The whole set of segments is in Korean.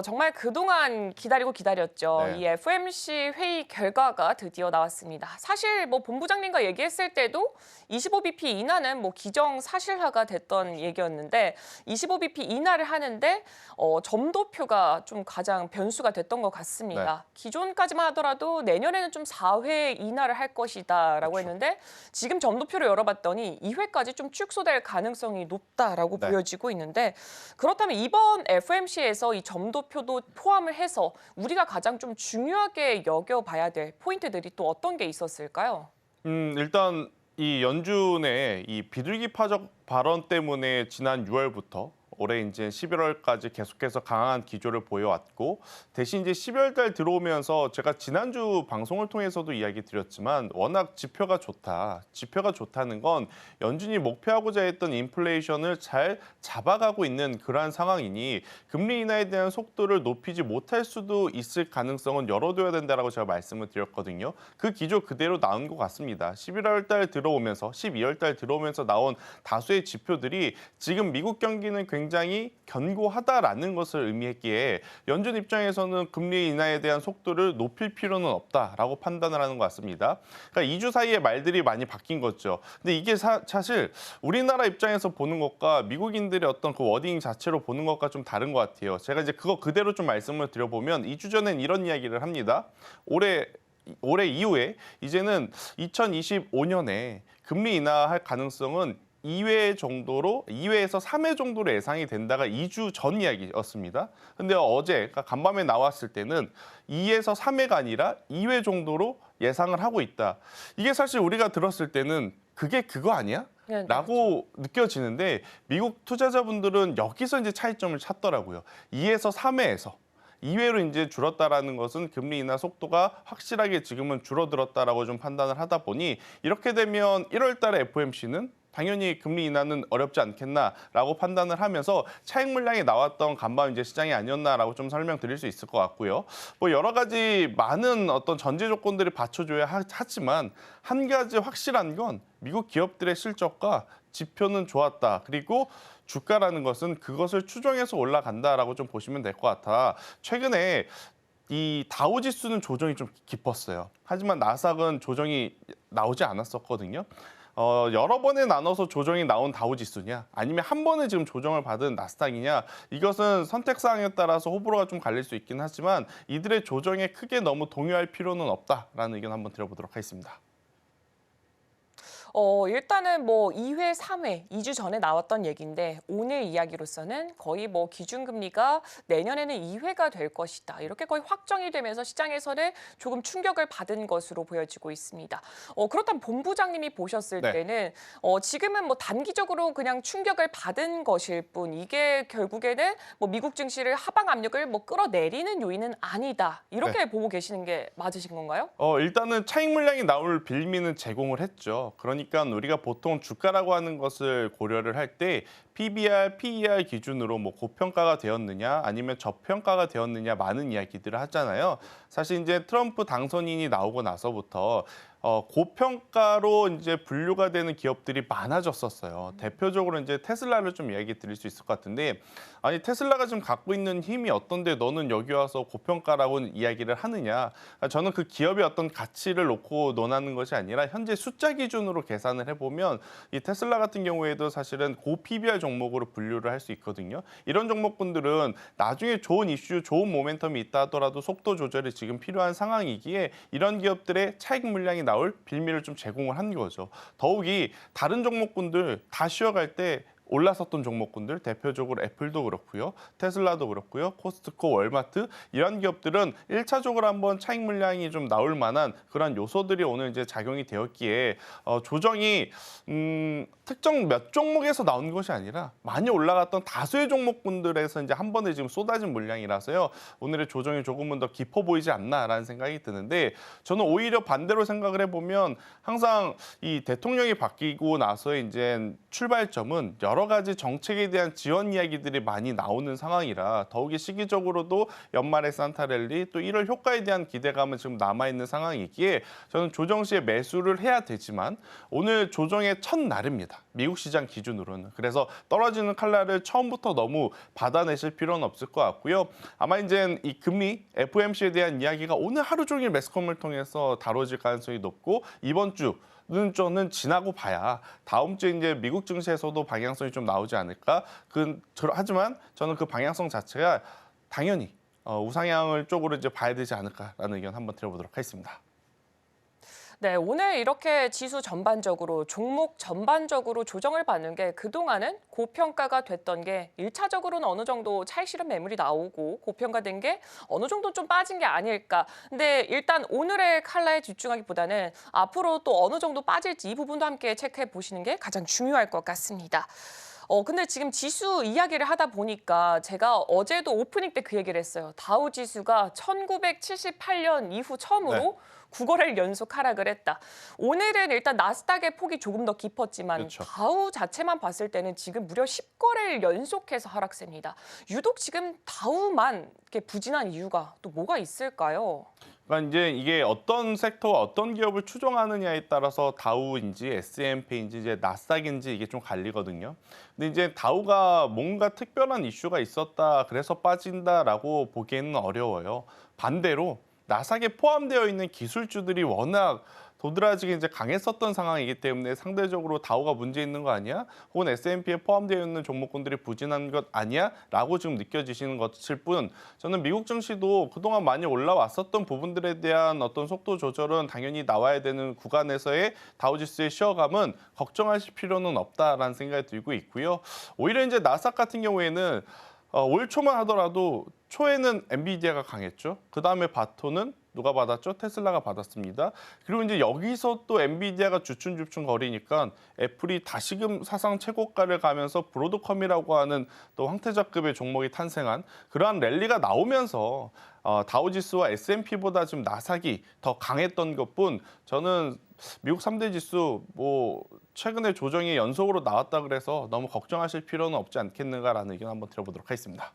정말 그동안 기다리고 기다렸죠. 네. 이 FOMC 회의 결과가 드디어 나왔습니다. 사실 뭐 본부장님과 얘기했을 때도 25bp 인하는 뭐 기정사실화가 됐던 얘기였는데 25bp 인하를 하는데 점도표가 좀 가장 변수가 됐던 것 같습니다. 네. 기존까지만 하더라도 내년에는 좀 4회 인하를 할 것이다라고 그렇죠. 했는데 지금 점도표를 열어봤더니 2회까지 좀 축소될 가능성이 높다라고 네. 보여지고 있는데 그렇다면 이번 FOMC에서 이 점도표도 포함을 해서 우리가 가장 좀 중요하게 여겨봐야 될 포인트들이 또 어떤 게 있었을까요? 일단 이 연준의 이 비둘기파적 발언 때문에 지난 6월부터 올해 이제 11월까지 계속해서 강한 기조를 보여왔고 대신 이제 12월 달 들어오면서 제가 지난주 방송을 통해서도 이야기 드렸지만 워낙 지표가 좋다. 지표가 좋다는 건 연준이 목표하고자 했던 인플레이션을 잘 잡아가고 있는 그러한 상황이니 금리 인하에 대한 속도를 높이지 못할 수도 있을 가능성은 열어둬야 된다라고 제가 말씀을 드렸거든요. 그 기조 그대로 나온 것 같습니다. 11월 달 들어오면서 12월 달 들어오면서 나온 다수의 지표들이 지금 미국 경기는 굉장히 견고하다라는 것을 의미했기에 연준 입장에서는 금리 인하에 대한 속도를 높일 필요는 없다라고 판단을 하는 것 같습니다. 그러니까 2주 사이에 말들이 많이 바뀐 거죠. 근데 이게 사실 우리나라 입장에서 보는 것과 미국인들의 어떤 그 워딩 자체로 보는 것과 좀 다른 것 같아요. 제가 이제 그거 그대로 좀 말씀을 드려보면 2주 전엔 이런 이야기를 합니다. 올해 이후에 이제는 2025년에 금리 인하할 가능성은 2회에서 3회 정도로 예상이 된다가 2주 전 이야기였습니다. 근데 어제 그러니까 간밤에 나왔을 때는 2에서 3회가 아니라 2회 정도로 예상을 하고 있다. 이게 사실 우리가 들었을 때는 그게 그거 아니야? 네, 라고 느껴지는데 미국 투자자분들은 여기서 이제 차이점을 찾더라고요. 2에서 3회에서. 2회로 이제 줄었다라는 것은 금리 인하 속도가 확실하게 지금은 줄어들었다라고 좀 판단을 하다 보니 이렇게 되면 1월 달에 FOMC는 당연히 금리 인하는 어렵지 않겠나라고 판단을 하면서 차익 물량이 나왔던 간밤 이제 시장이 아니었나라고 좀 설명드릴 수 있을 것 같고요. 뭐 여러 가지 많은 어떤 전제 조건들을 받쳐줘야 하지만 한 가지 확실한 건 미국 기업들의 실적과 지표는 좋았다. 그리고 주가라는 것은 그것을 추정해서 올라간다라고 좀 보시면 될 것 같아. 최근에 이 다우 지수는 조정이 좀 깊었어요. 하지만 나스닥은 조정이 나오지 않았었거든요. 여러 번에 나눠서 조정이 나온 다우 지수냐 아니면 한 번에 지금 조정을 받은 나스닥이냐 이것은 선택사항에 따라서 호불호가 좀 갈릴 수 있긴 하지만 이들의 조정에 크게 너무 동요할 필요는 없다라는 의견 한번 드려보도록 하겠습니다. 일단은 뭐 2회, 3회, 2주 전에 나왔던 얘기인데 오늘 이야기로서는 거의 뭐 기준금리가 내년에는 2회가 될 것이다. 이렇게 거의 확정이 되면서 시장에서는 조금 충격을 받은 것으로 보여지고 있습니다. 그렇다면 본부장님이 보셨을 네. 때는 지금은 뭐 단기적으로 그냥 충격을 받은 것일 뿐 이게 결국에는 뭐 미국 증시를 하방 압력을 뭐 끌어내리는 요인은 아니다. 이렇게 네. 보고 계시는 게 맞으신 건가요? 일단은 차익 물량이 나올 빌미는 제공을 했죠. 그러니까 우리가 보통 주가라고 하는 것을 고려를 할 때 PBR, PER 기준으로 뭐 고평가가 되었느냐 아니면 저평가가 되었느냐 많은 이야기들을 하잖아요. 사실 이제 트럼프 당선인이 나오고 나서부터 고평가로 이제 분류가 되는 기업들이 많아졌었어요. 대표적으로 이제 테슬라를 좀 이야기 드릴 수 있을 것 같은데, 아니 테슬라가 지금 갖고 있는 힘이 어떤데 너는 여기 와서 고평가라고 이야기를 하느냐? 저는 그 기업의 어떤 가치를 놓고 논하는 것이 아니라 현재 숫자 기준으로 계산을 해보면 이 테슬라 같은 경우에도 사실은 고 PBR 종목으로 분류를 할 수 있거든요. 이런 종목군들은 나중에 좋은 이슈, 좋은 모멘텀이 있다 하더라도 속도 조절이 지금 필요한 상황이기에 이런 기업들의 차익 물량이 나올 빌미를 좀 제공을 한 거죠. 더욱이 다른 종목군들 다 쉬어갈 때 올랐었던 종목군들 대표적으로 애플도 그렇고요. 테슬라도 그렇고요. 코스트코, 월마트 이런 기업들은 1차적으로 한번 차익 물량이 좀 나올 만한 그런 요소들이 오늘 이제 작용이 되었기에 조정이 특정 몇 종목에서 나온 것이 아니라 많이 올라갔던 다수의 종목군들에서 이제 한 번에 지금 쏟아진 물량이라서요. 오늘의 조정이 조금은 더 깊어 보이지 않나라는 생각이 드는데 저는 오히려 반대로 생각을 해보면 항상 이 대통령이 바뀌고 나서의 이제 출발점은 여러 여러 가지 정책에 대한 지원 이야기들이 많이 나오는 상황이라 더욱이 시기적으로도 연말의 산타랠리 또 1월 효과에 대한 기대감은 지금 남아있는 상황이기에 저는 조정 시에 매수를 해야 되지만 오늘 조정의 첫날입니다. 미국 시장 기준으로는. 그래서 떨어지는 칼날을 처음부터 너무 받아내실 필요는 없을 것 같고요. 아마 이제 이 금리 FOMC에 대한 이야기가 오늘 하루 종일 매스컴을 통해서 다뤄질 가능성이 높고 이번 주는 저는 지나고 봐야 다음 주에 이제 미국 증시에서도 방향성이 좀 나오지 않을까. 하지만 저는 그 방향성 자체가 당연히 우상향을 쪽으로 이제 봐야 되지 않을까라는 의견 한번 드려보도록 하겠습니다. 네, 오늘 이렇게 지수 전반적으로 종목 전반적으로 조정을 받는 게 그동안은 고평가가 됐던 게 1차적으로는 어느 정도 차익 실현 매물이 나오고 고평가된 게 어느 정도 좀 빠진 게 아닐까. 근데 일단 오늘의 칼라에 집중하기보다는 앞으로 또 어느 정도 빠질지 이 부분도 함께 체크해 보시는 게 가장 중요할 것 같습니다. 근데 지금 지수 이야기를 하다 보니까 제가 어제도 오프닝 때 그 얘기를 했어요. 다우 지수가 1978년 이후 처음으로 9거래일 연속 하락을 했다. 오늘은 일단 나스닥의 폭이 조금 더 깊었지만 그렇죠. 다우 자체만 봤을 때는 지금 무려 10거래일 연속해서 하락세입니다. 유독 지금 다우만 이렇게 부진한 이유가 또 뭐가 있을까요? 그러니까 이제 이게 어떤 섹터와 어떤 기업을 추종하느냐에 따라서 다우인지 S&P인지 이제 나스닥인지 이게 좀 갈리거든요. 근데 이제 다우가 뭔가 특별한 이슈가 있었다 그래서 빠진다라고 보기에는 어려워요. 반대로 나스닥에 포함되어 있는 기술주들이 워낙 도드라지게 이제 강했었던 상황이기 때문에 상대적으로 다우가 문제 있는 거 아니야? 혹은 S&P에 포함되어 있는 종목군들이 부진한 것 아니야? 라고 지금 느껴지시는 것일 뿐 저는 미국 증시도 그동안 많이 올라왔었던 부분들에 대한 어떤 속도 조절은 당연히 나와야 되는 구간에서의 다우지수의 쉬어감은 걱정하실 필요는 없다라는 생각이 들고 있고요. 오히려 이제 나스닥 같은 경우에는 올 초만 하더라도 초에는 엔비디아가 강했죠. 그다음에 바톤은 누가 받았죠? 테슬라가 받았습니다. 그리고 이제 여기서 또 엔비디아가 주춤주춤 거리니까 애플이 다시금 사상 최고가를 가면서 브로드컴이라고 하는 또 황태자급의 종목이 탄생한 그러한 랠리가 나오면서 다우지수와 S&P보다 지금 나스닥이 더 강했던 것뿐 저는 미국 3대 지수 뭐 최근에 조정이 연속으로 나왔다 그래서 너무 걱정하실 필요는 없지 않겠는가라는 의견 한번 드려보도록 하겠습니다.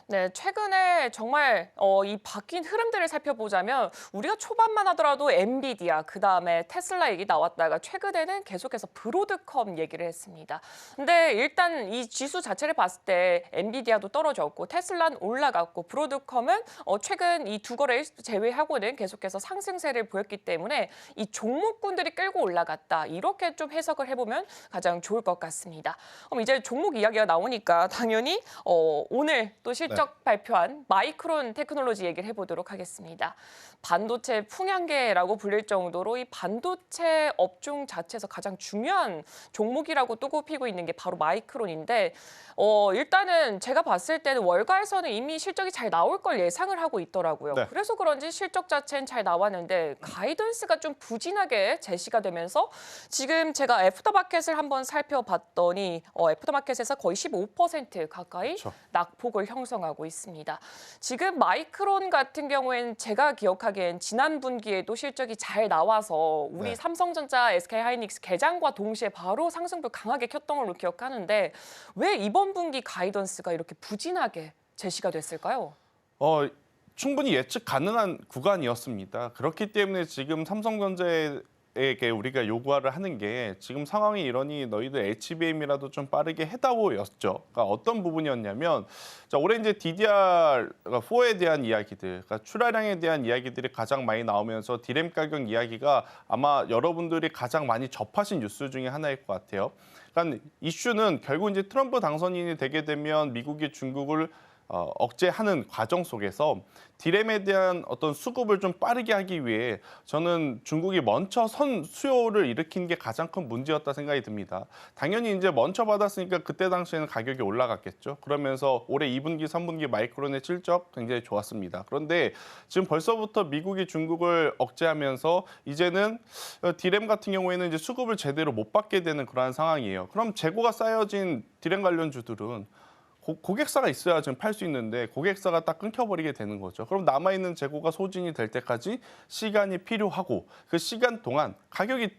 네, 최근에 정말 이 바뀐 흐름들을 살펴보자면 우리가 초반만 하더라도 엔비디아, 그다음에 테슬라 얘기 나왔다가 최근에는 계속해서 브로드컴 얘기를 했습니다. 근데 일단 이 지수 자체를 봤을 때 엔비디아도 떨어졌고 테슬라는 올라갔고 브로드컴은 최근 이 두 거래일 제외하고는 계속해서 상승세를 보였기 때문에 이 종목군들이 끌고 올라갔다. 이렇게 좀 해석을 해보면 가장 좋을 것 같습니다. 그럼 이제 종목 이야기가 나오니까 당연히 오늘 또 실적 발표한 마이크론 테크놀로지 얘기를 해보도록 하겠습니다. 반도체 풍향계라고 불릴 정도로 이 반도체 업종 자체에서 가장 중요한 종목이라고 또 꼽히고 있는 게 바로 마이크론인데 일단은 제가 봤을 때는 월가에서는 이미 실적이 잘 나올 걸 예상을 하고 있더라고요. 네. 그래서 그런지 실적 자체는 잘 나왔는데 가이던스가 좀 부진하게 제시가 되면서 지금 제가 애프터마켓을 한번 살펴봤더니 애프터마켓에서 거의 15% 가까이 그렇죠. 낙폭을 형성하고 있습니다. 지금 마이크론 같은 경우에는 제가 기억하기엔 지난 분기에도 실적이 잘 나와서 우리 네. 삼성전자, SK하이닉스 개장과 동시에 바로 상승폭 강하게 켰던 걸로 기억하는데 왜 이번 분기 가이던스가 이렇게 부진하게 제시가 됐을까요? 충분히 예측 가능한 구간이었습니다. 그렇기 때문에 지금 삼성전자에게 우리가 요구를 하는 게 지금 상황이 이러니 너희들 HBM이라도 좀 빠르게 해다오였죠. 그러니까 어떤 부분이었냐면 자, 올해 이제 DDR4에 대한 이야기들, 그러니까 출하량에 대한 이야기들이 가장 많이 나오면서 디램 가격 이야기가 아마 여러분들이 가장 많이 접하신 뉴스 중에 하나일 것 같아요. 그러니까 이슈는 결국 이제 트럼프 당선인이 되게 되면 미국이 중국을 억제하는 과정 속에서 디램에 대한 어떤 수급을 좀 빠르게 하기 위해 저는 중국이 먼저 수요를 일으킨 게 가장 큰 문제였다 생각이 듭니다. 당연히 이제 먼저 받았으니까 그때 당시에는 가격이 올라갔겠죠. 그러면서 올해 2분기, 3분기 마이크론의 실적 굉장히 좋았습니다. 그런데 지금 벌써부터 미국이 중국을 억제하면서 이제는 디램 같은 경우에는 이제 수급을 제대로 못 받게 되는 그러한 상황이에요. 그럼 재고가 쌓여진 디램 관련주들은 고객사가 있어야 지금 팔 수 있는데 고객사가 딱 끊겨버리게 되는 거죠. 그럼 남아있는 재고가 소진이 될 때까지 시간이 필요하고 그 시간 동안 가격이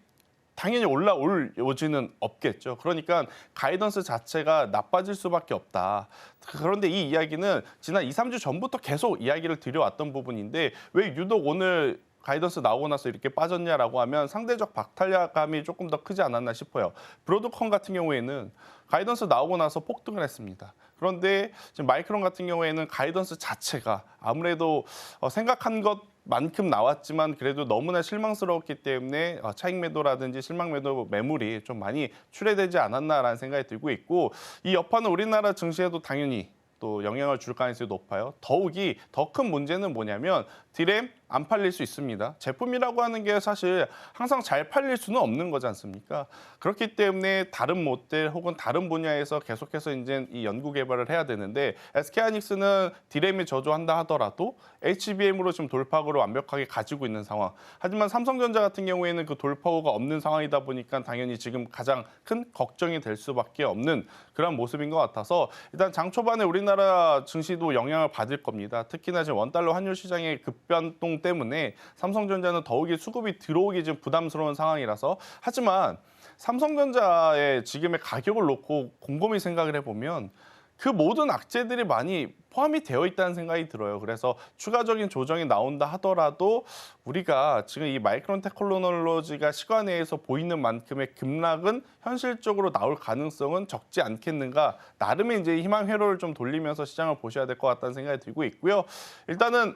당연히 올라올 여지는 없겠죠. 그러니까 가이던스 자체가 나빠질 수밖에 없다. 그런데 이 이야기는 지난 2, 3주 전부터 계속 이야기를 드려왔던 부분인데 왜 유독 오늘 가이던스 나오고 나서 이렇게 빠졌냐라고 하면 상대적 박탈감이 조금 더 크지 않았나 싶어요. 브로드컴 같은 경우에는 가이던스 나오고 나서 폭등을 했습니다. 그런데 지금 마이크론 같은 경우에는 가이던스 자체가 아무래도 생각한 것만큼 나왔지만 그래도 너무나 실망스러웠기 때문에 차익 매도라든지 실망 매도 매물이 좀 많이 출회되지 않았나라는 생각이 들고 있고 이 여파는 우리나라 증시에도 당연히 또 영향을 줄 가능성이 높아요. 더욱이 더 큰 문제는 뭐냐면 디램 안 팔릴 수 있습니다. 제품이라고 하는 게 사실 항상 잘 팔릴 수는 없는 거지 않습니까? 그렇기 때문에 다른 모델 혹은 다른 분야에서 계속해서 이제 이 연구 개발을 해야 되는데 SK하이닉스는 디램이 저조한다 하더라도 HBM으로 지금 돌파구를 완벽하게 가지고 있는 상황. 하지만 삼성전자 같은 경우에는 그 돌파구가 없는 상황이다 보니까 당연히 지금 가장 큰 걱정이 될 수밖에 없는 그런 모습인 것 같아서 일단 장 초반에 우리나라 증시도 영향을 받을 겁니다. 특히나 지금 원달러 환율 시장의 급변동 때문에 삼성전자는 더욱이 수급이 들어오기 좀 부담스러운 상황이라서 하지만 삼성전자의 지금의 가격을 놓고 곰곰이 생각을 해보면 그 모든 악재들이 많이 포함이 되어 있다는 생각이 들어요. 그래서 추가적인 조정이 나온다 하더라도 우리가 지금 이 마이크론 테크놀로지가 시간외에서 보이는 만큼의 급락은 현실적으로 나올 가능성은 적지 않겠는가. 나름의 이제 희망 회로를 좀 돌리면서 시장을 보셔야 될 것 같다는 생각이 들고 있고요. 일단은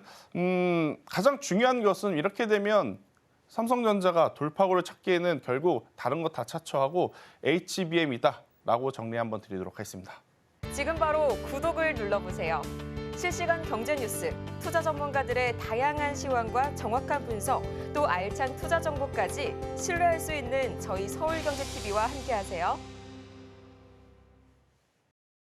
가장 중요한 것은 이렇게 되면 삼성전자가 돌파구를 찾기에는 결국 다른 거 다 차처하고 HBM이다라고 정리 한번 드리도록 하겠습니다. 지금 바로 구독을 눌러보세요. 실시간 경제 뉴스, 투자 전문가들의 다양한 시황과 정확한 분석, 또 알찬 투자 정보까지 신뢰할 수 있는 저희 서울경제TV와 함께하세요.